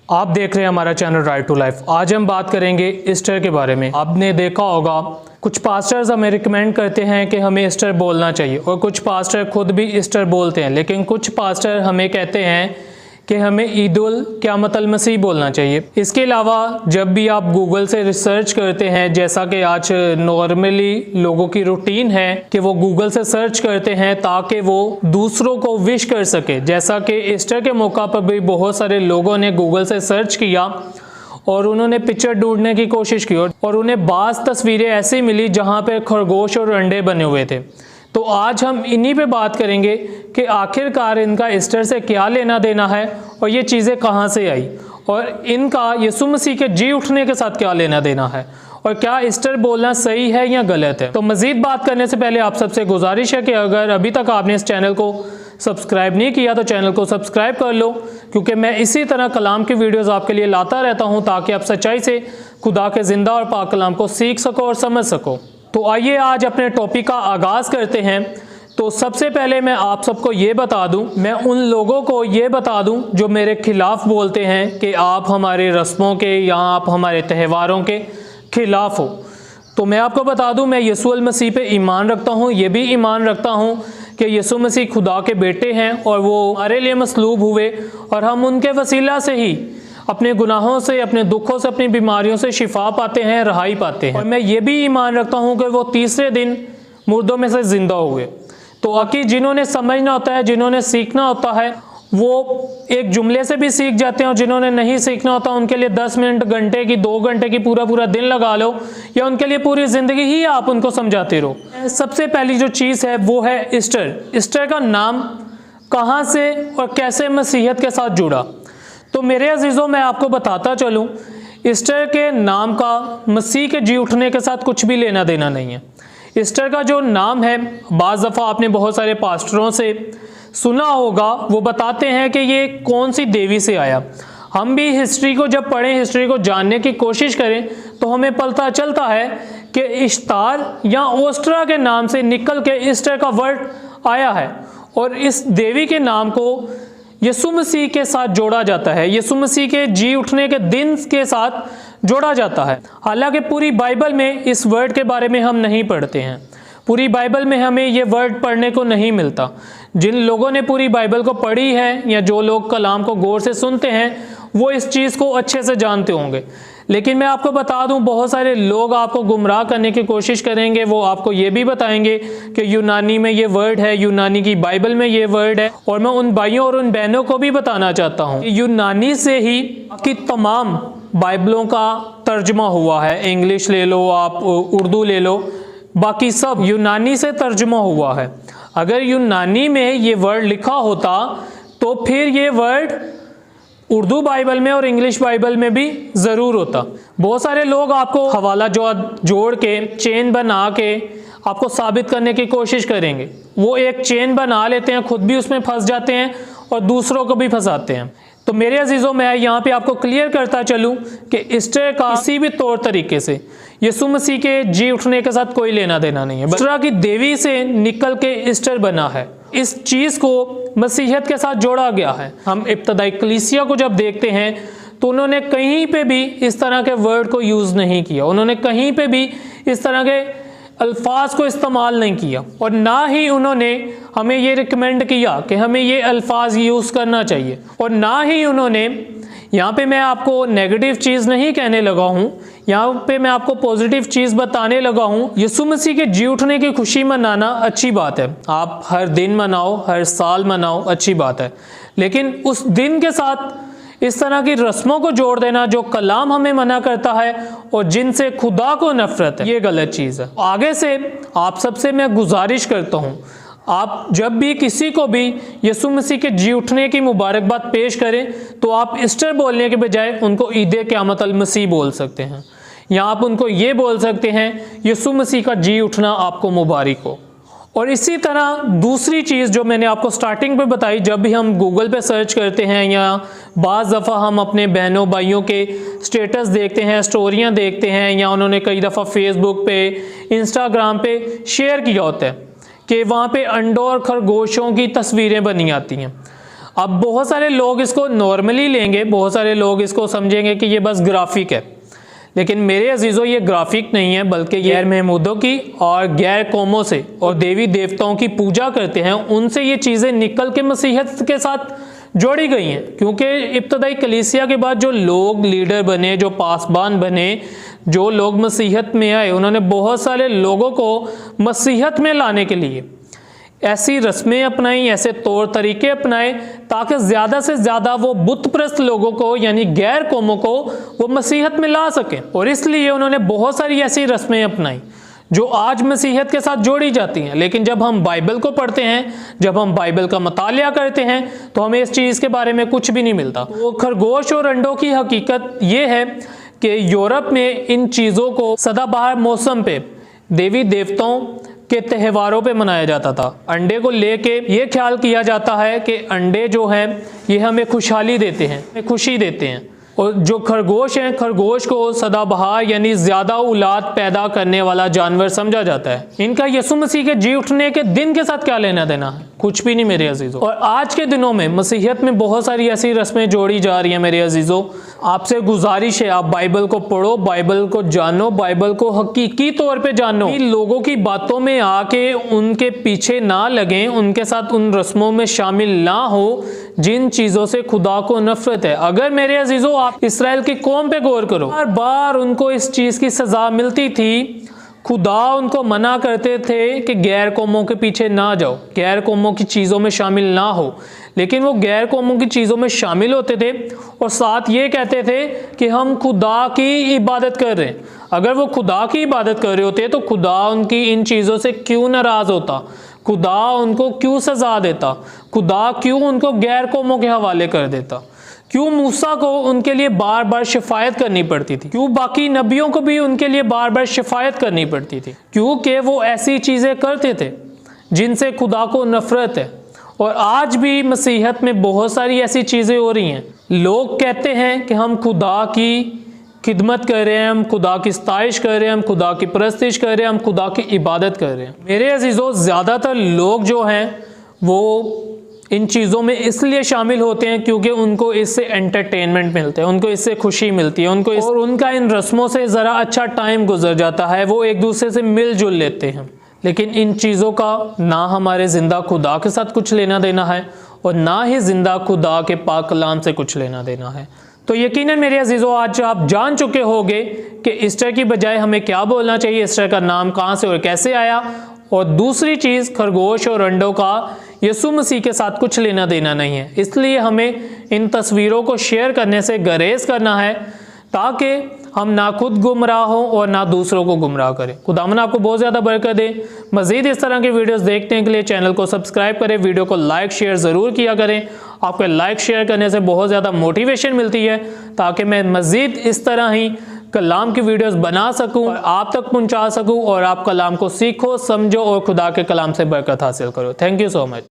आप देख रहे हैं हमारा चैनल राइट टू लाइफ। आज हम बात करेंगे ईस्टर के बारे में। आपने देखा होगा कुछ पास्टर्स हमें रिकमेंड करते हैं कि हमें ईस्टर बोलना चाहिए और कुछ पास्टर खुद भी ईस्टर बोलते हैं, लेकिन कुछ पास्टर हमें कहते हैं कि हमें ईदुल क़यामतुल मसीह बोलना चाहिए। इसके अलावा जब भी आप गूगल से रिसर्च करते हैं, जैसा कि आज नॉर्मली लोगों की रूटीन है कि वो गूगल से सर्च करते हैं ताकि वो दूसरों को विश कर सके, जैसा कि ईस्टर के मौका पर भी बहुत सारे लोगों ने गूगल से सर्च किया और उन्होंने पिक्चर ढूंढने की कोशिश की और उन्हें बाज़ तस्वीरें ऐसी मिली जहाँ पर खरगोश और अंडे बने हुए थे। तो आज हम इन्हीं पे बात करेंगे कि आखिरकार इनका ईस्टर से क्या लेना देना है और ये चीज़ें कहाँ से आई और इनका यीशु मसीह के जी उठने के साथ क्या लेना देना है और क्या ईस्टर बोलना सही है या गलत है। तो मज़ीद बात करने से पहले आप सबसे गुजारिश है कि अगर अभी तक आपने इस चैनल को सब्सक्राइब नहीं किया तो चैनल को सब्सक्राइब कर लो, क्योंकि मैं इसी तरह कलाम की वीडियोज़ आपके लिए लाता रहता हूँ ताकि आप सच्चाई से खुदा के ज़िंदा और पाक कलाम को सीख सको और समझ सको। तो आइए आज अपने टॉपिक का आगाज़ करते हैं। तो सबसे पहले मैं आप सबको ये बता दूं, मैं उन लोगों को ये बता दूं जो मेरे खिलाफ़ बोलते हैं कि आप हमारे रस्मों के या आप हमारे त्योहारों के ख़िलाफ़ हो। तो मैं आपको बता दूं, मैं यीशु मसीह पे ईमान रखता हूं, ये भी ईमान रखता हूं कि यीशु मसीह खुदा के बेटे हैं और वो हमारे लिए मसलूब हुए और हम उनके वसीला से ही अपने गुनाहों से, अपने दुखों से, अपनी बीमारियों से शिफा पाते हैं, रहाई पाते हैं। और मैं ये भी ईमान रखता हूँ कि वो तीसरे दिन मुर्दों में से ज़िंदा हुए। तो बाकी जिन्होंने समझना होता है, जिन्होंने सीखना होता है, वो एक जुमले से भी सीख जाते हैं और जिन्होंने नहीं सीखना होता उनके लिए 10 मिनट, घंटे की, 2 घंटे की पूरा दिन लगा लो या उनके लिए पूरी ज़िंदगी ही आप उनको समझाते रहो। सबसे पहली जो चीज़ है वो है ईस्टर। ईस्टर का नाम कहाँ से और कैसे मसीहत के साथ जुड़ा। तो मेरे अजीज़ों, मैं आपको बताता चलूं, ईस्टर के नाम का मसीह के जी उठने के साथ कुछ भी लेना देना नहीं है। ईस्टर का जो नाम है, बाज़ दफ़ा आपने बहुत सारे पास्टरों से सुना होगा, वो बताते हैं कि ये कौन सी देवी से आया। हम भी हिस्ट्री को जब पढ़ें, हिस्ट्री को जानने की कोशिश करें तो हमें पता चलता है कि इश्तार या ओस्ट्रा के नाम से निकल के ईस्टर का वर्ड आया है और इस देवी के नाम को यीशु मसीह के साथ जोड़ा जाता है, यीशु मसीह के जी उठने के दिन के साथ जोड़ा जाता है। हालांकि पूरी बाइबल में इस वर्ड के बारे में हम नहीं पढ़ते हैं, पूरी बाइबल में हमें ये वर्ड पढ़ने को नहीं मिलता। जिन लोगों ने पूरी बाइबल को पढ़ी है या जो लोग कलाम को गौर से सुनते हैं वो इस चीज़ को अच्छे से जानते होंगे, लेकिन मैं आपको बता दूं, बहुत सारे लोग आपको गुमराह करने की कोशिश करेंगे। वो आपको ये भी बताएंगे कि यूनानी में ये वर्ड है, यूनानी की बाइबल में ये वर्ड है। और मैं उन भाइयों और उन बहनों को भी बताना चाहता हूँ, यूनानी से ही कि तमाम बाइबलों का तर्जमा हुआ है। इंग्लिश ले लो, आप उर्दू ले लो, बाकी सब यूनानी से तर्जमा हुआ है। अगर यूनानी में ये वर्ड लिखा होता तो फिर ये वर्ड उर्दू बाइबल में और इंग्लिश बाइबल में भी ज़रूर होता। बहुत सारे लोग आपको हवाला जोड़ के, चेन बना के आपको साबित करने की कोशिश करेंगे। वो एक चेन बना लेते हैं, खुद भी उसमें फंस जाते हैं और दूसरों को भी फंसाते हैं। तो मेरे अजीज़ों, मैं यहाँ पे आपको क्लियर करता चलूँ कि ईस्टर का किसी भी तौर तरीके से यीशु मसीह के जी उठने के साथ कोई लेना देना नहीं है। ओस्ट्रा की देवी से निकल के ईस्टर बना है। इस चीज़ को मसीहत के साथ जोड़ा गया है। हम इब्तदाई कलीसिया को जब देखते हैं तो उन्होंने कहीं पे भी इस तरह के वर्ड को यूज़ नहीं किया, उन्होंने कहीं पे भी इस तरह के अल्फाज को इस्तेमाल नहीं किया और ना ही उन्होंने हमें ये रिकमेंड किया कि हमें ये अल्फाज यूज़ करना चाहिए। और ना ही उन्होंने, यहाँ पे मैं आपको नेगेटिव चीज़ नहीं कहने लगा हूँ, यहाँ पे मैं आपको पॉजिटिव चीज़ बताने लगा हूँ। यीशु मसीह के जी उठने की खुशी मनाना अच्छी बात है, आप हर दिन मनाओ, हर साल मनाओ, अच्छी बात है, लेकिन उस दिन के साथ इस तरह की रस्मों को जोड़ देना जो कलाम हमें मना करता है और जिनसे खुदा को नफरत है, ये गलत चीज़ है। आगे से आप सबसे मैं गुजारिश करता हूँ, आप जब भी किसी को भी यीशु मसीह के जी उठने की मुबारकबाद पेश करें तो आप ईस्टर बोलने के बजाय उनको ईद क़यामतुल मसीह बोल सकते हैं, या आप उनको ये बोल सकते हैं यीशु मसीह का जी उठना आपको मुबारक हो। और इसी तरह दूसरी चीज़ जो मैंने आपको स्टार्टिंग पे बताई, जब भी हम गूगल पे सर्च करते हैं या बाज़ दफ़ा हम अपने बहनों भाइयों के स्टेटस देखते हैं, स्टोरियां देखते हैं, या उन्होंने कई दफ़ा फेसबुक पे, इंस्टाग्राम पे शेयर किया होता है कि वहाँ पे अंडों और खरगोशों की तस्वीरें बनी आती हैं। अब बहुत सारे लोग इसको नॉर्मली लेंगे, बहुत सारे लोग इसको समझेंगे कि ये बस ग्राफिक है, लेकिन मेरे अजीज़ों ये ग्राफिक नहीं है, बल्कि गैर महमूदों की और गैर कौमों से और देवी देवताओं की पूजा करते हैं उनसे ये चीज़ें निकल के मसीहत के साथ जोड़ी गई हैं। क्योंकि इब्तदाई कलीसिया के बाद जो लोग लीडर बने, जो पासबान बने, जो लोग मसीहत में आए, उन्होंने बहुत सारे लोगों को मसीहत में लाने के लिए ऐसी रस्में अपनाई, ऐसे तौर तरीके अपनाए ताकि ज़्यादा से ज़्यादा वो बुत प्रस्त लोगों को यानी गैर कौमों को वो मसीहत में ला सकें। और इसलिए उन्होंने बहुत सारी ऐसी रस्में अपनाई जो आज मसीहत के साथ जोड़ी जाती हैं। लेकिन जब हम बाइबल को पढ़ते हैं, जब हम बाइबल का मतालिया करते हैं, तो हमें इस चीज़ के बारे में कुछ भी नहीं मिलता। वो खरगोश और अंडों की हकीकत ये है कि यूरोप में इन चीज़ों को सदाबहार मौसम पे देवी देवताओं के त्योहारों पे मनाया जाता था। अंडे को लेके ये ख्याल किया जाता है कि अंडे जो हैं ये हमें खुशहाली देते हैं, खुशी देते हैं। और जो खरगोश हैं, खरगोश को सदाबहार यानी ज़्यादा औलाद पैदा करने वाला जानवर समझा जाता है। इनका यसु मसीह के जी उठने के दिन के साथ क्या लेना देना है? कुछ भी नहीं मेरे अजीज़ों। और आज के दिनों में मसीहत में बहुत सारी ऐसी रस्में जोड़ी जा रही हैं मेरे अजीज़ों। आपसे गुजारिश है, आप बाइबल को पढ़ो, बाइबल को जानो, बाइबल को हकीकी तौर पे जानो। लोगों की बातों में आके उनके पीछे ना लगें, उनके साथ उन रस्मों में शामिल ना हो जिन चीज़ों से खुदा को नफरत है। अगर मेरे अजीज़ों आप इसराइल की कौम पे गौर करो, बार बार उनको इस चीज़ की सज़ा मिलती थी। खुदा उनको मना करते थे कि गैर कौमों के पीछे ना जाओ, गैर कौमों की चीज़ों में शामिल ना हो, लेकिन वो गैर कौमों की चीज़ों में शामिल होते थे और साथ ये कहते थे कि हम खुदा की इबादत कर रहे हैं। अगर वो खुदा की इबादत कर रहे होते तो खुदा उनकी इन चीज़ों से क्यों नाराज़ होता? खुदा उनको क्यों सज़ा देता? खुदा क्यों उनको गैर कौमों के हवाले कर देता? क्यों मूसा को उनके लिए बार बार शिफायत करनी पड़ती थी? क्यों बाकी नबियों को भी उनके लिए बार बार शिफायत करनी पड़ती थी? क्योंकि वो ऐसी चीज़ें करते थे जिनसे खुदा को नफरत है। और आज भी मसीहत में बहुत सारी ऐसी चीज़ें हो रही हैं। लोग कहते हैं कि हम खुदा की खिदमत कर रहे हैं, हम खुदा की सताइश कर रहे हैं, हम खुदा की परस्तिश कर रहे हैं, हम खुदा की इबादत कर रहे हैं। मेरे अजीज़ों, ज़्यादातर लोग जो हैं वो इन चीज़ों में इसलिए शामिल होते हैं क्योंकि उनको इससे एंटरटेनमेंट मिलता है, उनको इससे खुशी मिलती है, उनको और उनका इन रस्मों से ज़रा अच्छा टाइम गुजर जाता है, वो एक दूसरे से मिलजुल लेते हैं। लेकिन इन चीज़ों का ना हमारे ज़िंदा खुदा के साथ कुछ लेना देना है और ना ही ज़िंदा खुदा के पाक कलाम से कुछ लेना देना है। तो यकीनन मेरे अजीज़ों, आज आप जान चुके होंगे कि ईस्टर की बजाय हमें क्या बोलना चाहिए, ईस्टर का नाम कहाँ से और कैसे आया। और दूसरी चीज़, खरगोश और अंडों का यसु मसीह के साथ कुछ लेना देना नहीं है। इसलिए हमें इन तस्वीरों को शेयर करने से गुरेज करना है ताकि हम ना खुद गुमराह हों और ना दूसरों को गुमराह करें। खुदावन आपको बहुत ज़्यादा बरकत दे। मज़ीद इस तरह की वीडियोस देखने के लिए चैनल को सब्सक्राइब करें, वीडियो को लाइक शेयर ज़रूर किया करें। आपके लाइक शेयर करने से बहुत ज़्यादा मोटिवेशन मिलती है ताकि मैं मज़ीद इस तरह ही कलाम की वीडियोस बना सकूं और आप तक पहुंचा सकूं और आप कलाम को सीखो, समझो और खुदा के कलाम से बरकत हासिल करो। Thank you so much.